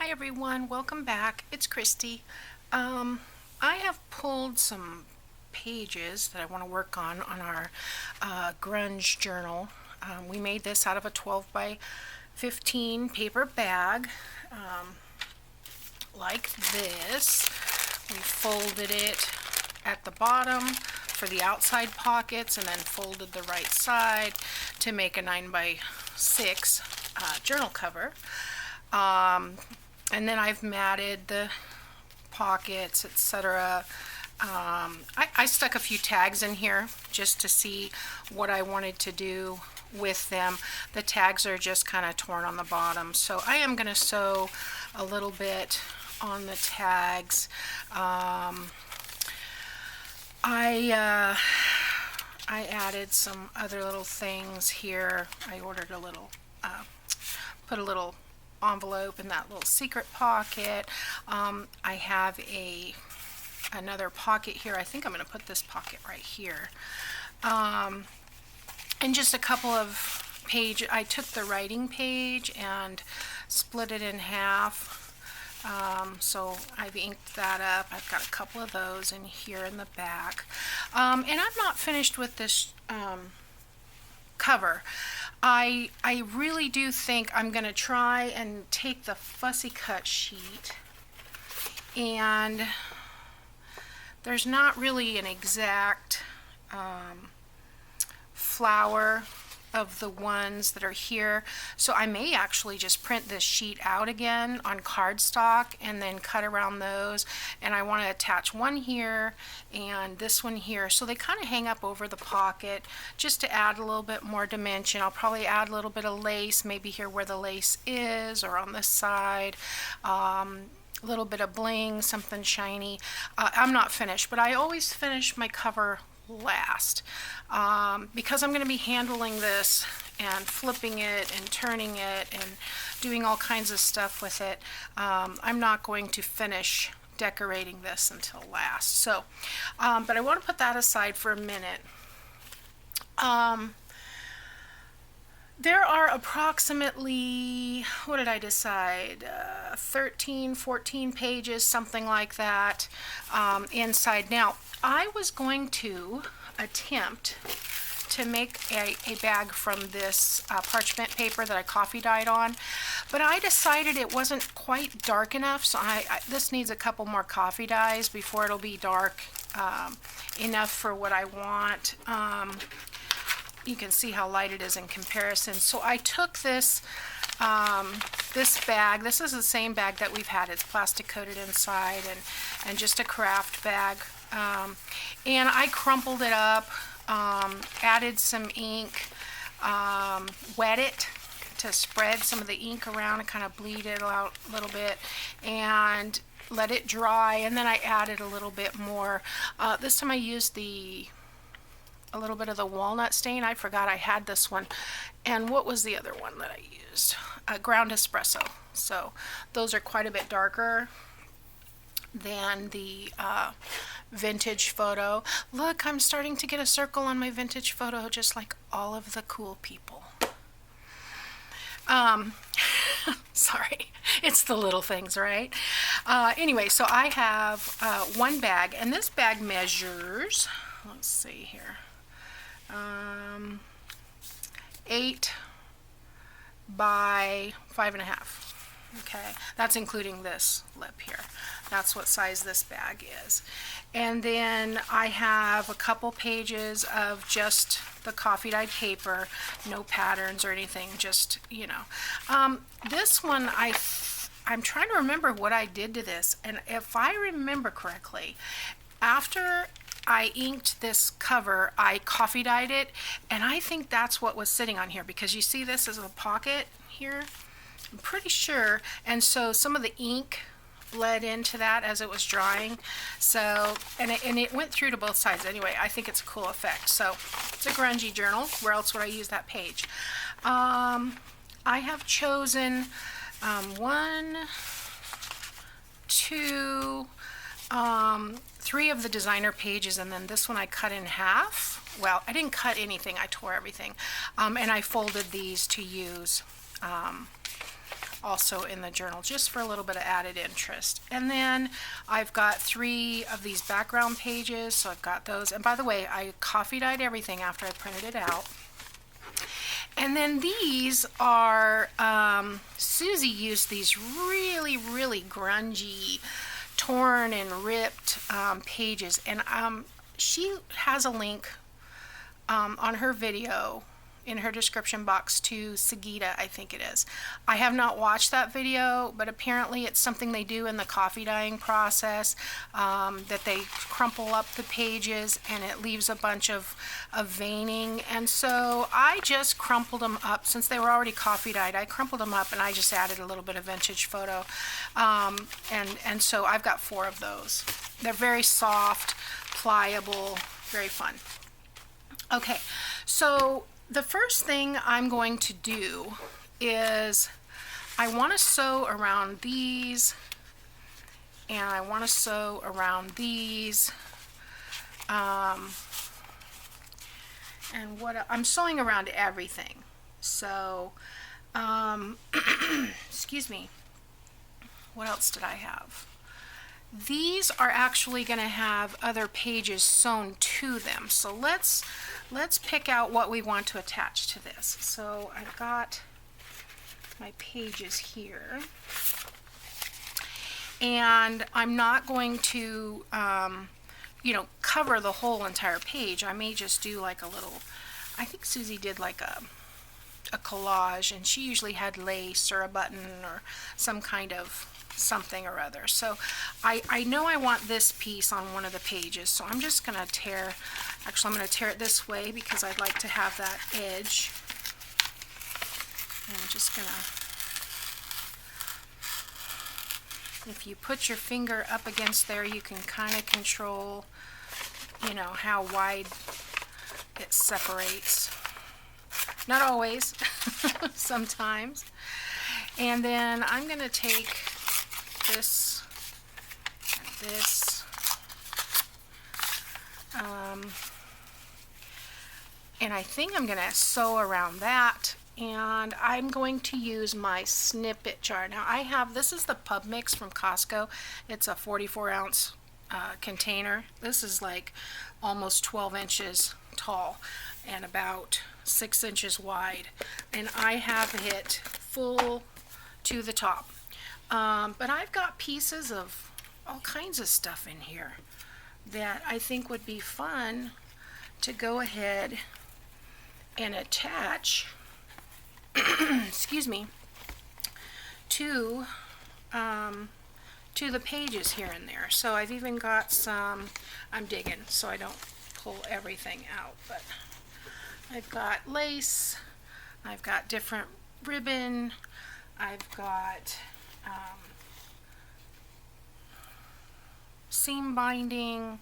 Hi everyone, welcome back. It's Christy. I have pulled some pages that I want to work on our Grunge journal. We made this out of a 12 by 15 paper bag like this. We folded it at the bottom for the outside pockets and then folded the right side to make a 9 by 6 journal cover. And then I've matted the pockets, etc. I stuck a few tags in here just to see what I wanted to do with them. The tags are just kind of torn on the bottom, so I am going to sew a little bit on the tags. I added some other little things here. I ordered a little, put a little envelope in that little secret pocket. I have another pocket here. I think I'm going to put this pocket right here. And just a couple of pages. I took the writing page and split it in half. So I've inked that up. I've got a couple of those in here in the back. And I'm not finished with this cover. I really do think I'm going to try and take the fussy cut sheet, and there's not really an exact flower of the ones that are here, so I may actually just print this sheet out again on cardstock and then cut around those. And I want to attach one here and this one here, so they kind of hang up over the pocket just to add a little bit more dimension. I'll probably add a little bit of lace, maybe here where the lace is or on this side. A little bit of bling, something shiny. I'm not finished, but I always finish my cover last because I'm going to be handling this and flipping it and turning it and doing all kinds of stuff with it. I'm not going to finish decorating this until last. So, but I want to put that aside for a minute. There are approximately, what did I decide, 13, 14 pages, something like that, inside. Now, I was going to attempt to make a bag from this parchment paper that I coffee dyed on, but I decided it wasn't quite dark enough, so this needs a couple more coffee dyes before it'll be dark enough for what I want. You can see how light it is in comparison. So I took this this bag. This is the same bag that we've had. It's plastic coated inside and just a craft bag. And I crumpled it up, added some ink, wet it to spread some of the ink around and kind of bleed it out a little bit, and let it dry. And then I added a little bit more. This time I used a little bit of the walnut stain. I forgot I had this one. And what was the other one that I used? Ground espresso. So those are quite a bit darker than the vintage photo. Look, I'm starting to get a circle on my vintage photo, just like all of the cool people. Sorry, it's the little things, right? Anyway, so I have one bag, and this bag measures, let's see here, 8 by 5.5. Okay, that's including this lip here. That's what size this bag is. And then I have a couple pages of just the coffee dyed paper, no patterns or anything, just, you know. This one, I'm trying to remember what I did to this, and if I remember correctly, after I inked this cover, I coffee dyed it, and I think that's what was sitting on here, because you see this as a pocket here, I'm pretty sure, and so some of the ink bled into that as it was drying. So, and it went through to both sides. Anyway, I think it's a cool effect. So it's a grungy journal. Where else would I use that page? I have chosen 1, 2, 3 of the designer pages, and then this one I cut in half. Well, I didn't cut anything, I tore everything, and I folded these to use also in the journal, just for a little bit of added interest. And then I've got 3 of these background pages, so I've got those. And by the way, I coffee dyed everything after I printed it out. And then these are, Susie used these really, really grungy, torn and ripped pages. And she has a link on her video in her description box to Sagita, I think it is. I have not watched that video, but apparently it's something they do in the coffee dyeing process, that they crumple up the pages and it leaves a bunch of veining. And so I just crumpled them up. Since they were already coffee dyed, I crumpled them up and I just added a little bit of vintage photo. And so I've got 4 of those. They're very soft, pliable, very fun. Okay, so the first thing I'm going to do is I want to sew around these, and I want to sew around these, and what I'm sewing around everything. So, excuse me, what else did I have? These are actually going to have other pages sewn to them. So let's pick out what we want to attach to this. So I've got my pages here. And I'm not going to, cover the whole entire page. I may just do like a little, I think Susie did like a collage, and she usually had lace or a button or some kind of something or other. So I know I want this piece on one of the pages, so I'm just going to tear, actually I'm going to tear it this way because I'd like to have that edge. And I'm just going to, if you put your finger up against there, you can kind of control, how wide it separates. Not always, sometimes. And then I'm going to take this and this, and I think I'm going to sew around that, and I'm going to use my snippet jar. Now I have, this is the Pub Mix from Costco. It's a 44-ounce container. This is like almost 12 inches tall and about 6 inches wide, and I have it full to the top. But I've got pieces of all kinds of stuff in here that I think would be fun to go ahead and attach excuse me, to the pages here and there. So I've even got some, I'm digging so I don't pull everything out, but I've got lace, I've got different ribbon, I've got seam binding,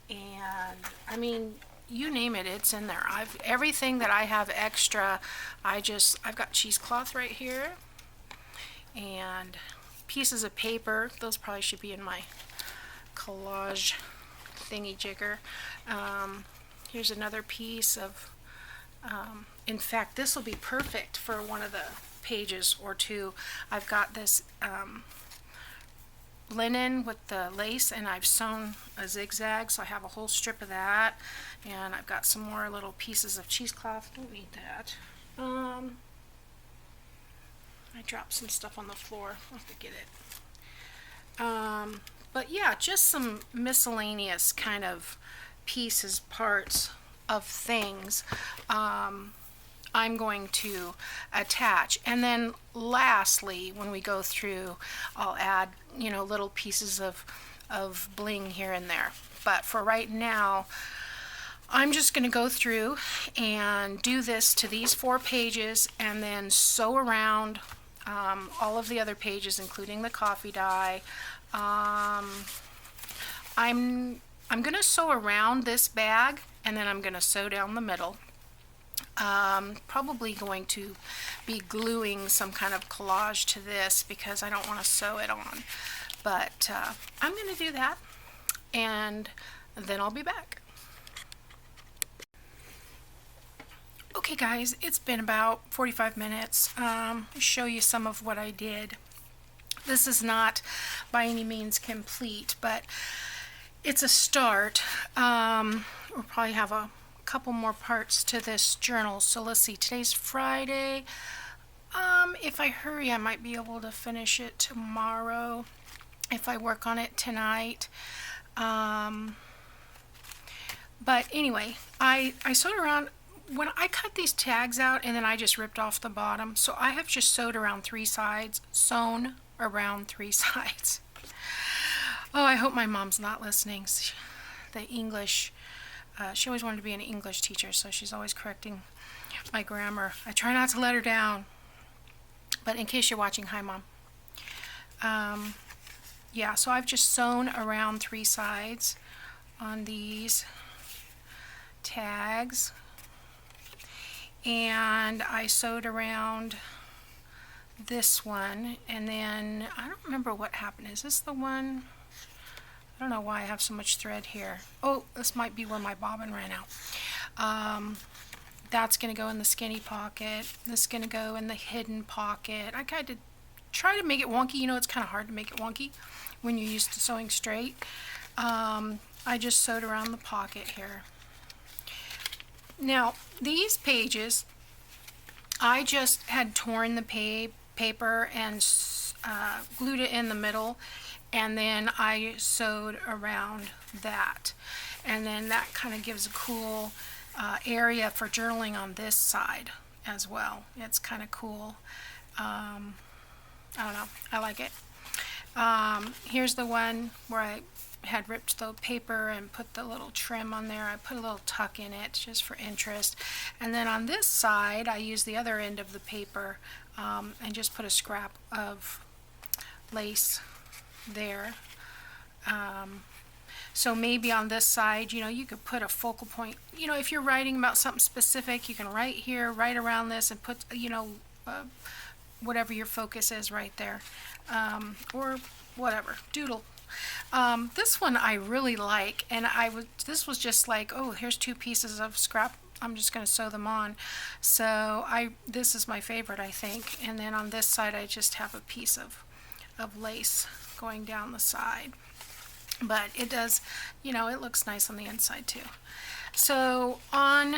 and I mean, you name it, it's in there. Everything that I have extra, I've got cheesecloth right here, and pieces of paper. Those probably should be in my collage thingy jigger. Here's another piece of, in fact, this will be perfect for one of the pages or two. I've got this linen with the lace, and I've sewn a zigzag, so I have a whole strip of that, and I've got some more little pieces of cheesecloth. Don't need that. I dropped some stuff on the floor. I'll have to get it. But yeah, just some miscellaneous kind of pieces, parts of things I'm going to attach. And then lastly, when we go through, I'll add, little pieces of bling here and there. But for right now, I'm just going to go through and do this to these 4 pages and then sew around all of the other pages, including the coffee dye. I'm going to sew around this bag, and then I'm going to sew down the middle. Probably going to be gluing some kind of collage to this because I don't want to sew it on. But I'm going to do that, and then I'll be back. Okay guys, it's been about 45 minutes. Show you some of what I did. This is not by any means complete, but it's a start. We'll probably have a couple more parts to this journal. So let's see, today's Friday. If I hurry, I might be able to finish it tomorrow if I work on it tonight. But anyway, I sewed around. When I cut these tags out and then I just ripped off the bottom, so I have just sewed around 3 sides, sewn around 3 sides. Oh, I hope my mom's not listening. The English, she always wanted to be an English teacher, so she's always correcting my grammar. I try not to let her down, but in case you're watching, hi Mom. Yeah, so I've just sewn around 3 sides on these tags. And I sewed around this one, and then I don't remember what happened. Is this the one? I don't know why I have so much thread here. Oh, this might be where my bobbin ran out. That's going to go in the skinny pocket. This is going to go in the hidden pocket. I kind of try to make it wonky. You know, it's kind of hard to make it wonky when you're used to sewing straight. I just sewed around the pocket here. Now, these pages, I just had torn the paper and glued it in the middle, and then I sewed around that. And then that kind of gives a cool area for journaling on this side as well. It's kind of cool. I don't know. I like it. Here's the one where I had ripped the paper and put the little trim on there. I put a little tuck in it just for interest. And then on this side, I used the other end of the paper and just put a scrap of lace there. So maybe on this side, you know, you could put a focal point. You know, if you're writing about something specific, you can write here, write around this, and put, you know, whatever your focus is right there. Or whatever, doodle. This one I really like, and this was just like, oh, here's 2 pieces of scrap, I'm just going to sew them on. So this is my favorite, I think. And then on this side I just have a piece of lace going down the side. But it does, you know, it looks nice on the inside too. So on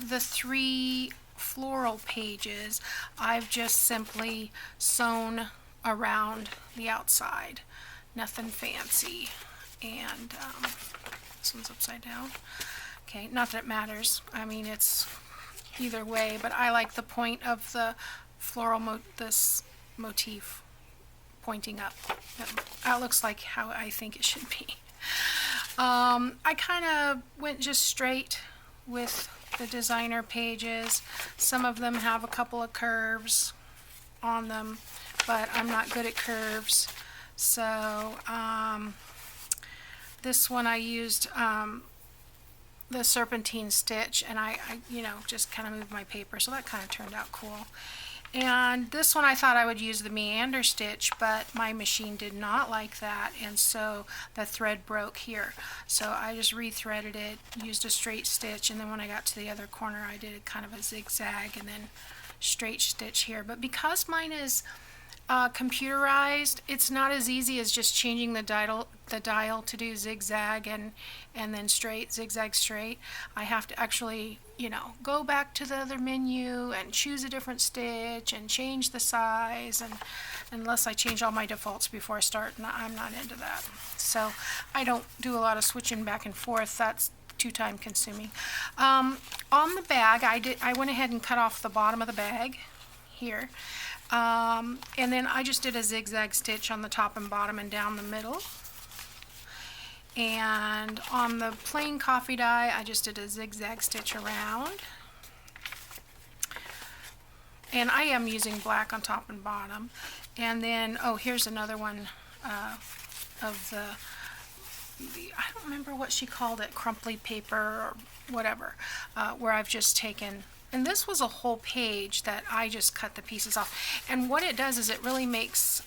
the 3 floral pages, I've just simply sewn around the outside. Nothing fancy. And this one's upside down. Okay, not that it matters. I mean, it's either way, but I like the point of the floral this motif pointing up. That looks like how I think it should be. I kind of went just straight with the designer pages. Some of them have a couple of curves on them, but I'm not good at curves. So this one I used the serpentine stitch, and I you know, just kind of moved my paper, so that kind of turned out cool. And this one I thought I would use the meander stitch, but my machine did not like that, and so the thread broke here. So I just rethreaded it, used a straight stitch, and then when I got to the other corner I did kind of a zigzag and then straight stitch here. But because mine is computerized, it's not as easy as just changing the dial to do zigzag and then straight, zigzag, straight. I have to actually, you know, go back to the other menu and choose a different stitch and change the size, and unless I change all my defaults before I start, I'm not into that. So I don't do a lot of switching back and forth. That's too time consuming. On the bag, I went ahead and cut off the bottom of the bag here. And then I just did a zigzag stitch on the top and bottom and down the middle. And on the plain coffee dye, I just did a zigzag stitch around. And I am using black on top and bottom. And then, oh, here's another one of the I don't remember what she called it, crumply paper or whatever, where I've just taken. And this was a whole page that I just cut the pieces off. And what it does is it really makes,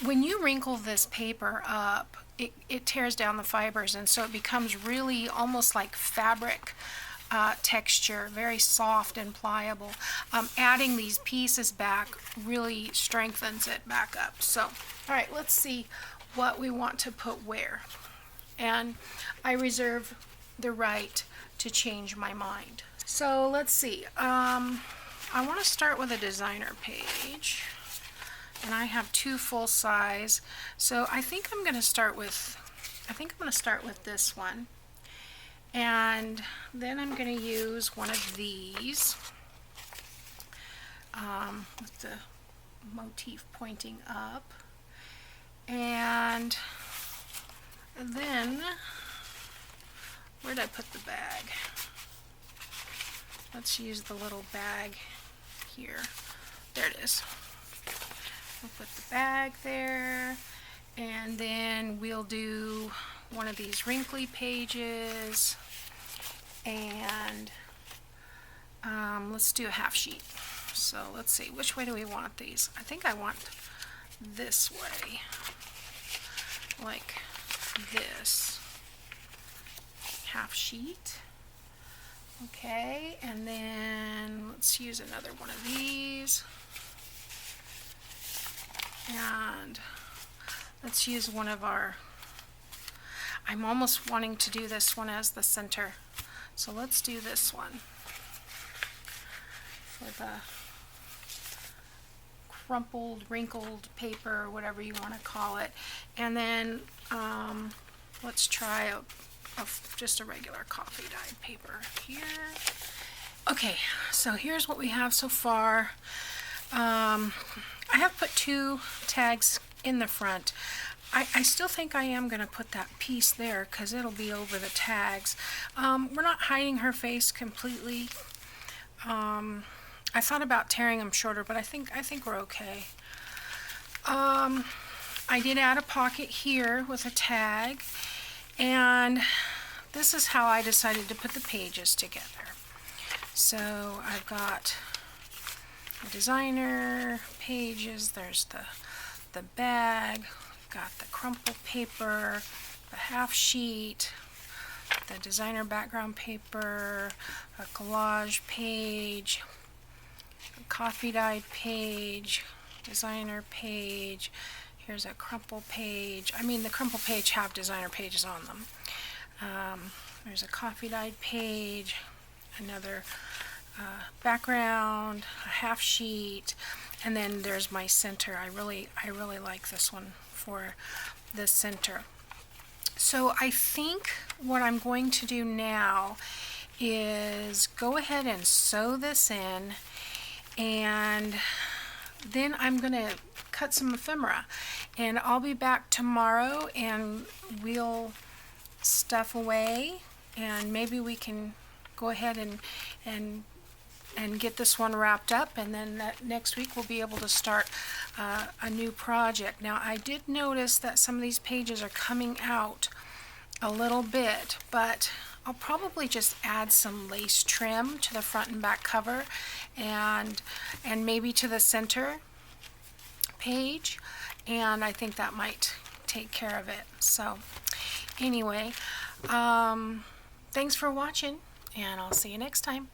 when you wrinkle this paper up, it tears down the fibers, and so it becomes really almost like fabric texture, very soft and pliable. Adding these pieces back really strengthens it back up. So, all right, let's see what we want to put where. And I reserve the right to change my mind. So let's see. I want to start with a designer page. And I have 2 full size. So I think I'm going to start with this one. And then I'm going to use one of these with the motif pointing up. And then, where did I put the bag? Let's use the little bag here. There it is. We'll put the bag there, and then we'll do one of these wrinkly pages, and let's do a half sheet. So let's see, which way do we want these? I think I want this way, like this. Half sheet. Okay, and then let's use another one of these. And let's use one of our, I'm almost wanting to do this one as the center. So let's do this one for the crumpled, wrinkled paper, or whatever you want to call it. And then let's try just a regular coffee dyed paper here. Okay, so here's what we have so far. I have put 2 tags in the front. I still think I am going to put that piece there because it'll be over the tags. We're not hiding her face completely. I thought about tearing them shorter, but I think we're okay. I did add a pocket here with a tag, and this is how I decided to put the pages together. So I've got the designer pages, there's the bag, got the crumpled paper, the half sheet, the designer background paper, a collage page, a coffee dyed page, designer page. Here's a crumple page. I mean, the crumple page have designer pages on them. There's a coffee dyed page, another background, a half sheet, and then there's my center. I really like this one for the center. So I think what I'm going to do now is go ahead and sew this in, and then I'm going to cut some ephemera, and I'll be back tomorrow and we'll stuff away, and maybe we can go ahead and get this one wrapped up, and then next week we'll be able to start a new project. Now, I did notice that some of these pages are coming out a little bit, but I'll probably just add some lace trim to the front and back cover, and maybe to the center page, and I think that might take care of it. So anyway, thanks for watching, and I'll see you next time.